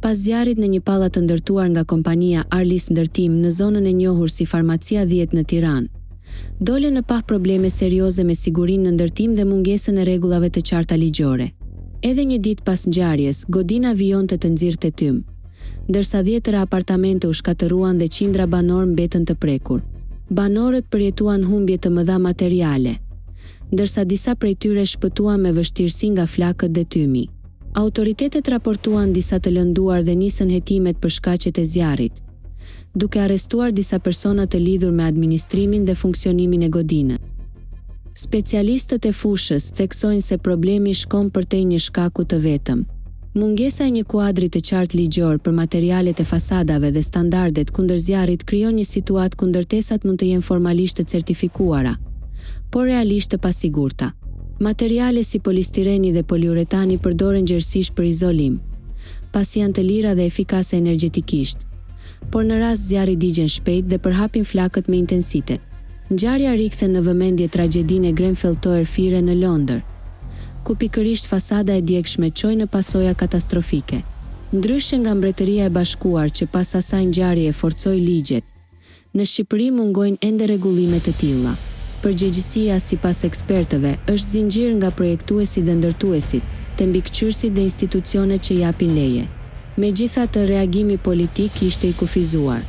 Pas zjarrit në një pallat të ndërtuar nga kompania Arlis Ndërtim në zonën e njohur si Farmacia 10 në Tiranë, dole në pah probleme serioze me sigurinë në ndërtim dhe mungesën e rregullave të qarta ligjore. Edhe një ditë pas ngjarjes, godina vijonte të nxirrte tym, ndërsa 10 tëra apartamente u shkatëruan dhe qindra banor mbetën të prekur. Banorët përjetuan humbje të mëdha materiale, ndërsa disa prej tyre shpëtuan me vështirësi nga flakët dhe tymi. Autoritetet raportuan disa të lënduar dhe nisën hetimet për shkaqet e zjarrit, duke arrestuar disa persona të lidhur me administrimin dhe funksionimin e godinës. Specialistët e fushës theksojnë se problemi shkon përtej një shkaku të vetëm. Mungesa e një kuadri të qartë ligjor për materialet e fasadave dhe standardet kundër zjarrit krijon një situatë ku ndërtesat mund të jenë formalisht të certifikuara, por realisht të pasigurta. Materiale si polistireni dhe poliuretani përdoren gjerësisht për izolim, pasi janë të lira dhe efikase energjetikisht, por në rast zjarri digjen shpejt dhe përhapin flakët me intensitet. Ngjarja rikthen në vëmendje tragjedinë e Grenfell Tower Fire në Londër, ku pikërisht fasada e djegshme çoi në pasoja katastrofike. Ndryshe nga Mbretëria e Bashkuar që pas asaj ngjarje forcoi ligjet, në Shqipëri mungojnë ende rregullime të tilla. Përgjegjësia sipas ekspertëve është zinxhir nga projektuesit dhe ndërtuesit, te mbikëqyrësit dhe institucionet që japin leje. Megjithatë, reagimi politik ishte i kufizuar.